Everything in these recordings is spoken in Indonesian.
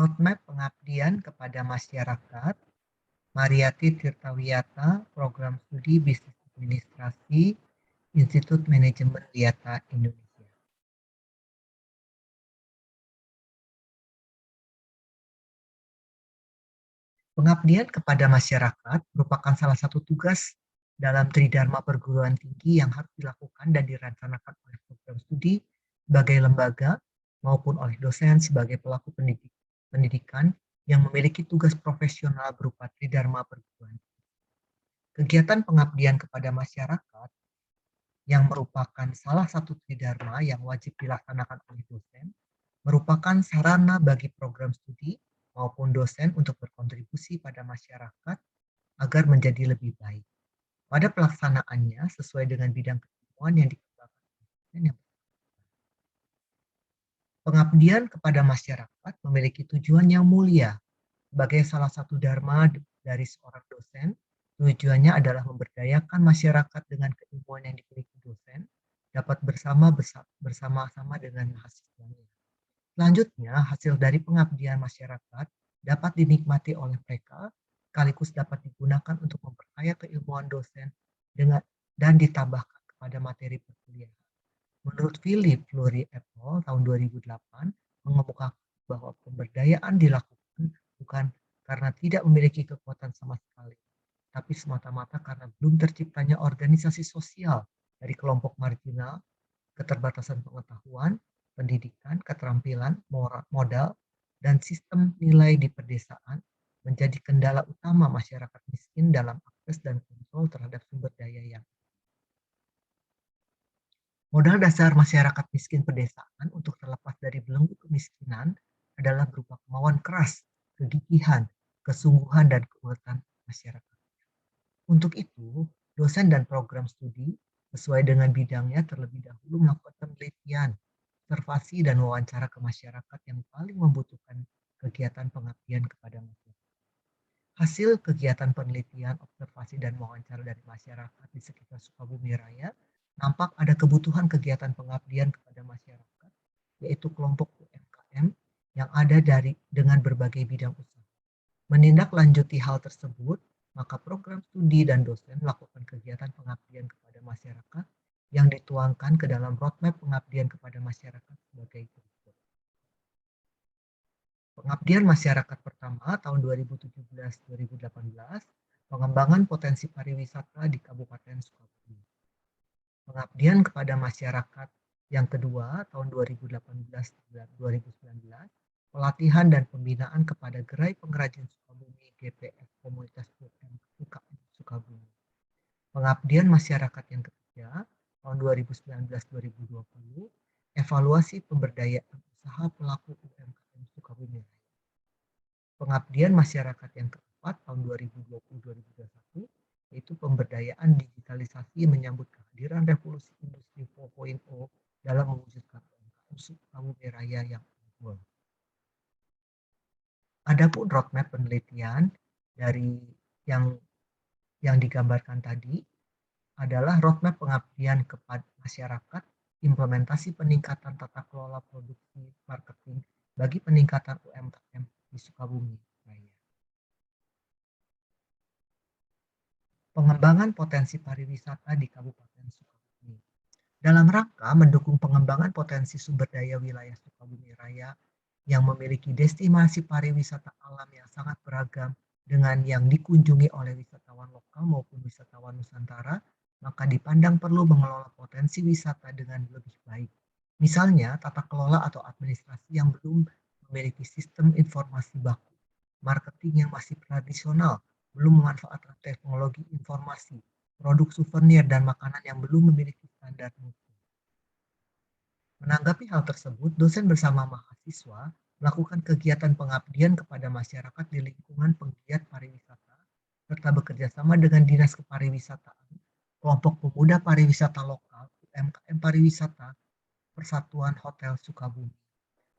Roadmap Pengabdian kepada Masyarakat, Mariati Tirtawiyata, Program Studi Bisnis Administrasi, Institut Manajemen Wiyata Indonesia. Pengabdian kepada masyarakat merupakan salah satu tugas dalam Tridharma perguruan tinggi yang harus dilakukan dan dirancangkan oleh program studi sebagai lembaga maupun oleh dosen sebagai pelaku pendidikan yang memiliki tugas profesional berupa Tridharma perguruan tinggi. Kegiatan pengabdian kepada masyarakat yang merupakan salah satu tridharma yang wajib dilaksanakan oleh dosen, merupakan sarana bagi program studi maupun dosen untuk berkontribusi pada masyarakat agar menjadi lebih baik. Pada pelaksanaannya sesuai dengan bidang keilmuan yang dikembangkan dosen yang pengabdian kepada masyarakat memiliki tujuan yang mulia. Sebagai salah satu dharma dari seorang dosen, tujuannya adalah memberdayakan masyarakat dengan keilmuan yang dimiliki dosen, dapat bersama-sama dengan mahasiswanya. Selanjutnya, hasil dari pengabdian masyarakat dapat dinikmati oleh mereka, sekaligus dapat digunakan untuk memperkaya keilmuan dosen dan ditambahkan kepada materi perkuliahan. Menurut Philip Lurie et al. Tahun 2008, mengemukakan bahwa pemberdayaan dilakukan bukan karena tidak memiliki kekuatan sama sekali, tapi semata-mata karena belum terciptanya organisasi sosial dari kelompok marginal, keterbatasan pengetahuan, pendidikan, keterampilan, modal, dan sistem nilai di pedesaan menjadi kendala utama masyarakat miskin dalam akses dan kontrol terhadap sumber daya yang modal dasar masyarakat miskin pedesaan untuk terlepas dari belenggu kemiskinan adalah berupa kemauan keras, kegigihan, kesungguhan, dan keuletan masyarakat. Untuk itu, dosen dan program studi sesuai dengan bidangnya terlebih dahulu melakukan penelitian, observasi, dan wawancara ke masyarakat yang paling membutuhkan kegiatan pengabdian kepada masyarakat. Hasil kegiatan penelitian, observasi, dan wawancara dari masyarakat di sekitar Sukabumi Raya nampak ada kebutuhan kegiatan pengabdian kepada masyarakat, yaitu kelompok UMKM yang ada dengan berbagai bidang usaha. Menindaklanjuti hal tersebut, maka program studi dan dosen melakukan kegiatan pengabdian kepada masyarakat yang dituangkan ke dalam roadmap pengabdian kepada masyarakat sebagai berikut. Pengabdian masyarakat pertama tahun 2017-2018, pengembangan potensi pariwisata di Kabupaten Sukabumi. Pengabdian kepada masyarakat yang kedua tahun 2018-2019, pelatihan dan pembinaan kepada gerai pengrajin Sukabumi GPF Komunitas UKM Sukabumi. Pengabdian masyarakat yang ketiga tahun 2019-2020, evaluasi pemberdayaan usaha pelaku UMKM Sukabumi. Pengabdian masyarakat yang keempat tahun 2020-2021, yaitu pemberdayaan digitalisasi menyambut kehadiran revolusi industri 4.0 dalam mewujudkan UMKM Sukabumi Raya yang unggul. Adapun roadmap penelitian dari yang digambarkan tadi adalah roadmap pengabdian kepada masyarakat, implementasi peningkatan tata kelola produksi marketing bagi peningkatan UMKM di Sukabumi Raya. Pengembangan potensi pariwisata di Kabupaten Sukabumi. Dalam rangka mendukung pengembangan potensi sumber daya wilayah Sukabumi Raya yang memiliki destinasi pariwisata alam yang sangat beragam dengan yang dikunjungi oleh wisatawan lokal maupun wisatawan Nusantara, maka dipandang perlu mengelola potensi wisata dengan lebih baik. Misalnya, tata kelola atau administrasi yang belum memiliki sistem informasi baku, marketing yang masih tradisional, belum memanfaatkan teknologi informasi, produk souvenir dan makanan yang belum memiliki standar mutu. Menanggapi hal tersebut, dosen bersama mahasiswa melakukan kegiatan pengabdian kepada masyarakat di lingkungan penggiat pariwisata, serta bekerja sama dengan Dinas Kepariwisataan, kelompok pemuda pariwisata lokal, UMKM pariwisata, Persatuan Hotel Sukabumi.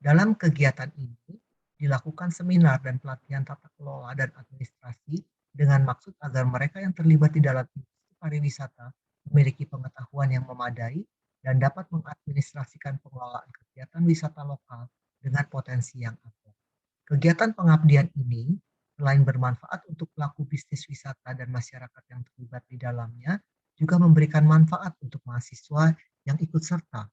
Dalam kegiatan ini, dilakukan seminar dan pelatihan tata kelola dan administrasi dengan maksud agar mereka yang terlibat di dalam industri pariwisata memiliki pengetahuan yang memadai dan dapat mengadministrasikan pengelolaan kegiatan wisata lokal dengan potensi yang ada. Kegiatan pengabdian ini selain bermanfaat untuk pelaku bisnis wisata dan masyarakat yang terlibat di dalamnya, juga memberikan manfaat untuk mahasiswa yang ikut serta.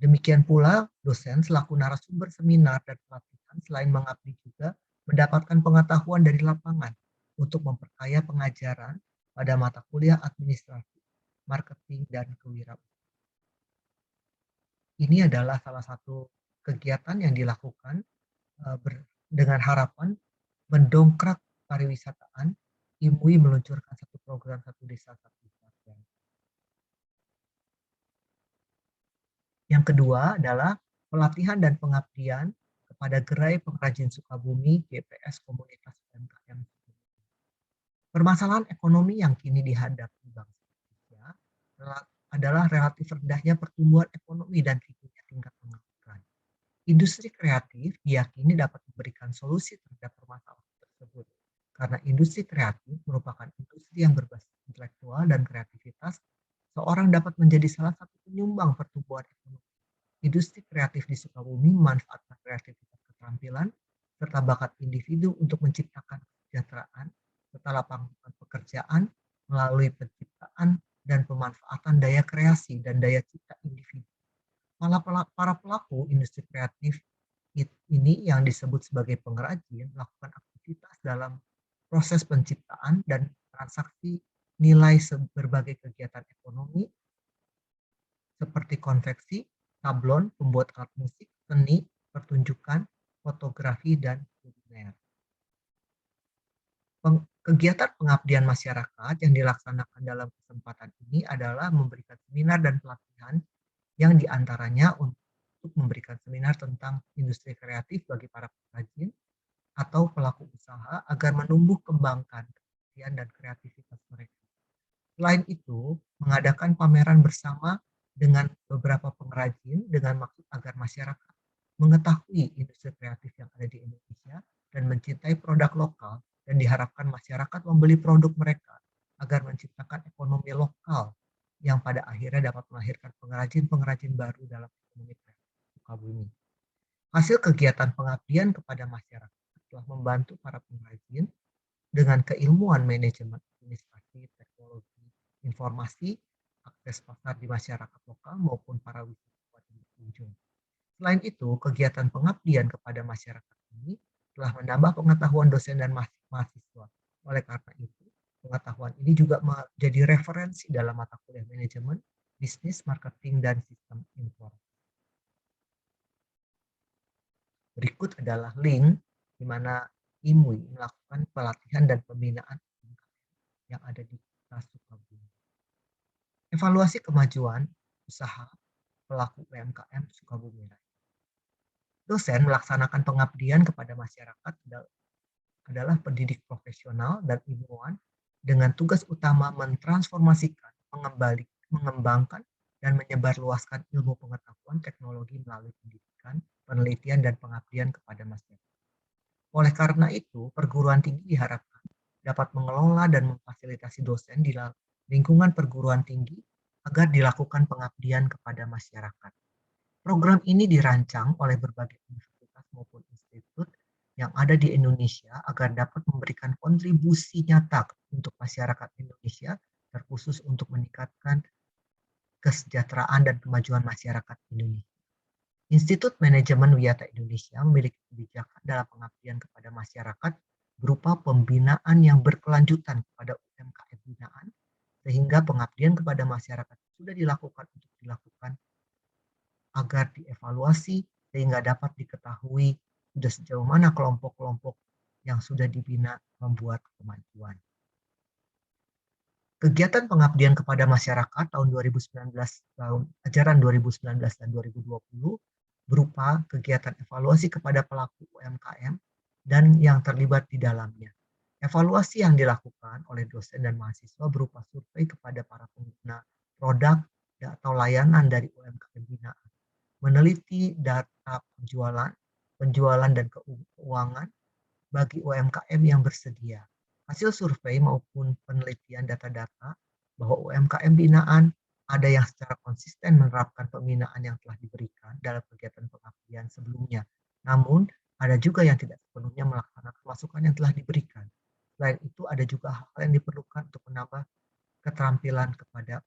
Demikian pula, dosen selaku narasumber seminar dan pelatihan selain mengabdi juga mendapatkan pengetahuan dari lapangan untuk memperkaya pengajaran pada mata kuliah administrasi, marketing, dan kewirausahaan. Ini adalah salah satu kegiatan yang dilakukan dengan harapan mendongkrak pariwisataan. IMUI meluncurkan satu program satu desa satu wisata. Yang kedua adalah pelatihan dan pengabdian kepada gerai pengrajin Sukabumi GPS Komunitas UMKM. Permasalahan ekonomi yang kini dihadapi bangsa Indonesia adalah relatif rendahnya pertumbuhan ekonomi dan tingginya tingkat pengangguran. Industri kreatif diyakini dapat memberikan solusi terhadap permasalahan tersebut. Karena industri kreatif merupakan industri yang berbasis intelektual dan kreativitas, seorang dapat menjadi salah satu penyumbang pertumbuhan ekonomi. Industri kreatif di Sukabumi memanfaatkan kreativitas keterampilan serta bakat individu untuk menciptakan kesejahteraan serta lapangan pekerjaan melalui penciptaan dan pemanfaatan daya kreasi dan daya cipta individu. Para pelaku industri kreatif ini yang disebut sebagai pengrajin melakukan aktivitas dalam proses penciptaan dan transaksi nilai berbagai kegiatan ekonomi seperti konveksi, sablon, pembuat alat musik, seni, pertunjukan, fotografi, dan kuliner. Kegiatan pengabdian masyarakat yang dilaksanakan dalam kesempatan ini adalah memberikan seminar dan pelatihan yang diantaranya untuk memberikan seminar tentang industri kreatif bagi para pengrajin atau pelaku usaha agar menumbuh kembangkan keahlian dan kreativitas mereka. Selain itu, mengadakan pameran bersama dengan beberapa pengrajin dengan maksud agar masyarakat mengetahui industri kreatif yang ada di Indonesia dan mencintai produk lokal, dan diharapkan masyarakat membeli produk mereka agar menciptakan ekonomi lokal yang pada akhirnya dapat melahirkan pengrajin-pengrajin baru dalam ekonomi kreatif Sukabumi. Hasil kegiatan pengabdian kepada masyarakat telah membantu para pengrajin dengan keilmuan manajemen administrasi, teknologi, informasi, akses pasar di masyarakat lokal maupun para wisatawan yang berkunjung. Selain itu, kegiatan pengabdian kepada masyarakat ini telah menambah pengetahuan dosen dan mahasiswa. Oleh karena itu, pengetahuan ini juga menjadi referensi dalam mata kuliah manajemen, bisnis, marketing, dan sistem informasi. Berikut adalah link di mana IMUI melakukan pelatihan dan pembinaan yang ada di Sukabumi. Evaluasi kemajuan usaha pelaku UMKM Sukabumi Raya. Dosen melaksanakan pengabdian kepada masyarakat adalah pendidik profesional dan ilmuwan dengan tugas utama mentransformasikan, mengembangkan, dan menyebarluaskan ilmu pengetahuan teknologi melalui pendidikan, penelitian, dan pengabdian kepada masyarakat. Oleh karena itu, perguruan tinggi diharapkan dapat mengelola dan memfasilitasi dosen di lingkungan perguruan tinggi agar dilakukan pengabdian kepada masyarakat. Program ini dirancang oleh berbagai universitas maupun institut yang ada di Indonesia agar dapat memberikan kontribusi nyata untuk masyarakat Indonesia, terkhusus untuk meningkatkan kesejahteraan dan kemajuan masyarakat Indonesia. Institut Manajemen Wiyata Indonesia memiliki kebijakan dalam pengabdian kepada masyarakat berupa pembinaan yang berkelanjutan kepada UMKM binaan, sehingga pengabdian kepada masyarakat sudah dilakukan untuk dilakukan agar dievaluasi sehingga dapat diketahui sudah sejauh mana kelompok-kelompok yang sudah dibina membuat kemajuan. Kegiatan pengabdian kepada masyarakat tahun 2019, tahun ajaran 2019 dan 2020 berupa kegiatan evaluasi kepada pelaku UMKM dan yang terlibat di dalamnya. Evaluasi yang dilakukan oleh dosen dan mahasiswa berupa survei kepada para pengguna produk atau layanan dari UMKM binaan, meneliti data penjualan dan keuangan bagi UMKM yang bersedia. Hasil survei maupun penelitian data-data bahwa UMKM binaan ada yang secara konsisten menerapkan pembinaan yang telah diberikan dalam kegiatan pengabdian sebelumnya. Namun, Ada juga yang tidak sepenuhnya melaksanakan masukan yang telah diberikan. Selain itu, ada juga hal-hal yang diperlukan untuk menambah keterampilan kepada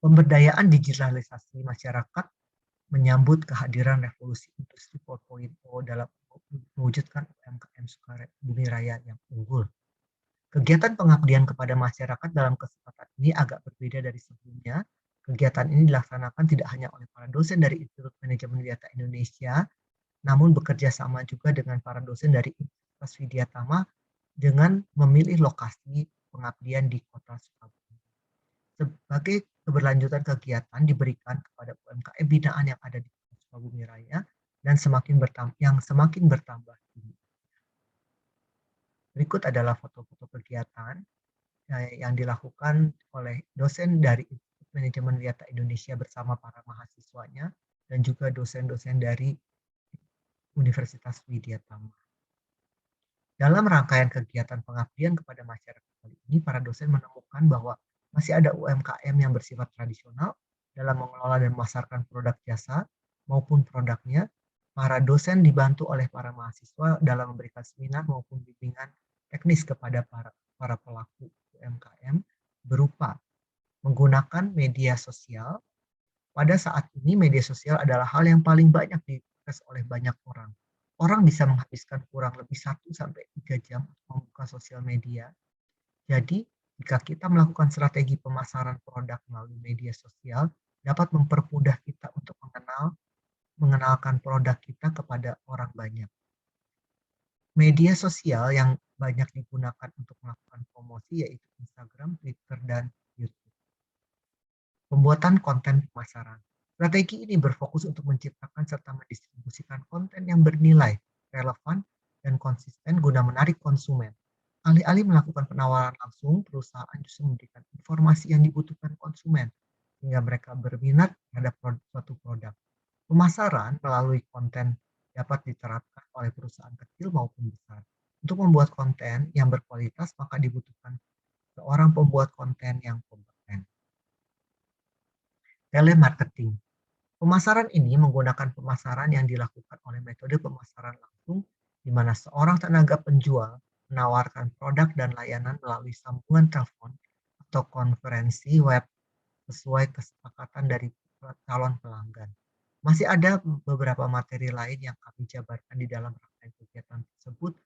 pemberdayaan digitalisasi masyarakat menyambut kehadiran revolusi industri 4.0 dalam mewujudkan UMKM Sukabumi Raya yang unggul. Kegiatan pengabdian kepada masyarakat dalam kesempatan ini agak berbeda dari sebelumnya. Kegiatan ini dilaksanakan tidak hanya oleh para dosen dari Institut Manajemen Data Indonesia, namun bekerja sama juga dengan para dosen dari Universitas Widyatama dengan memilih lokasi pengabdian di Kota Sukabumi. Sebagai keberlanjutan kegiatan diberikan kepada UMKM binaan yang ada di Kota Sukabumi Raya dan semakin bertambah. Berikut adalah foto-foto kegiatan yang dilakukan oleh dosen dari Institut Manajemen Data Indonesia bersama para mahasiswanya dan juga dosen-dosen dari Universitas Widyatama. Dalam rangkaian kegiatan pengabdian kepada masyarakat kali ini, para dosen menemukan bahwa masih ada UMKM yang bersifat tradisional dalam mengelola dan memasarkan produk jasa maupun produknya. Para dosen dibantu oleh para mahasiswa dalam memberikan seminar maupun bimbingan teknis kepada para pelaku UMKM berupa menggunakan media sosial. Pada saat ini media sosial adalah hal yang paling banyak diakses oleh banyak orang. Orang bisa menghabiskan kurang lebih 1-3 jam untuk membuka sosial media. Jadi, jika kita melakukan strategi pemasaran produk melalui media sosial, dapat mempermudah kita untuk mengenalkan produk kita kepada orang banyak. Media sosial yang banyak digunakan untuk melakukan promosi yaitu Instagram, Twitter, dan YouTube. Pembuatan konten pemasaran. Strategi ini berfokus untuk menciptakan serta mendistribusikan konten yang bernilai, relevan, dan konsisten guna menarik konsumen. Alih-alih melakukan penawaran langsung, perusahaan justru memberikan informasi yang dibutuhkan konsumen, sehingga mereka berminat terhadap suatu produk. Pemasaran melalui konten dapat diterapkan oleh perusahaan kecil maupun besar. Untuk membuat konten yang berkualitas, maka dibutuhkan seorang pembuat konten yang kompeten. Telemarketing. Pemasaran ini menggunakan pemasaran yang dilakukan oleh metode pemasaran langsung, di mana seorang tenaga penjual menawarkan produk dan layanan melalui sambungan telepon atau konferensi web sesuai kesepakatan dari calon pelanggan. Masih ada beberapa materi lain yang kami jabarkan di dalam rangkaian kegiatan tersebut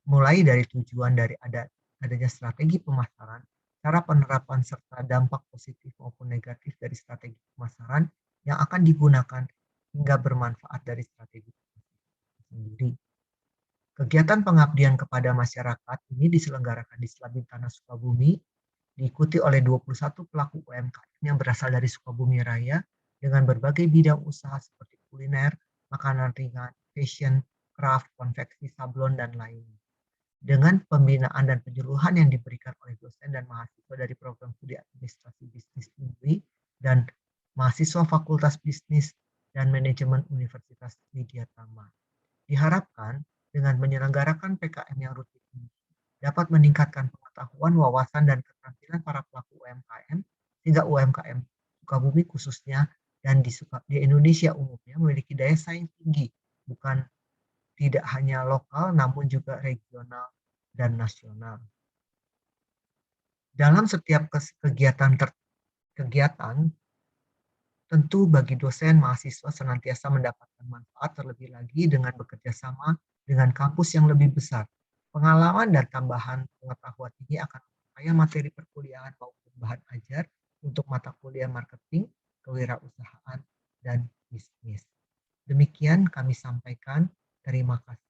mulai dari tujuan dari adanya strategi pemasaran, cara penerapan serta dampak positif maupun negatif dari strategi pemasaran yang akan digunakan hingga bermanfaat dari strategi sendiri. Kegiatan pengabdian kepada masyarakat ini diselenggarakan di Selabin Tanah Sukabumi, diikuti oleh 21 pelaku UMKM yang berasal dari Sukabumi Raya dengan berbagai bidang usaha seperti kuliner, makanan ringan, fashion, craft, konveksi, sablon, dan lainnya. Dengan pembinaan dan penyuluhan yang diberikan oleh dosen dan mahasiswa dari program studi administrasi bisnis UNBI dan mahasiswa Fakultas Bisnis dan Manajemen Universitas Widyatama. Diharapkan dengan menyelenggarakan PKM yang rutin ini dapat meningkatkan pengetahuan, wawasan, dan keterampilan para pelaku UMKM sehingga UMKM Sukabumi khususnya dan di Indonesia umumnya memiliki daya saing tinggi, bukan tidak hanya lokal namun juga regional dan nasional. Dalam setiap kegiatan tentu bagi dosen mahasiswa senantiasa mendapatkan manfaat terlebih lagi dengan bekerja sama dengan kampus yang lebih besar. Pengalaman dan tambahan pengetahuan ini akan memperkaya materi perkuliahan maupun bahan ajar untuk mata kuliah marketing, kewirausahaan, dan bisnis. Demikian kami sampaikan. Terima kasih.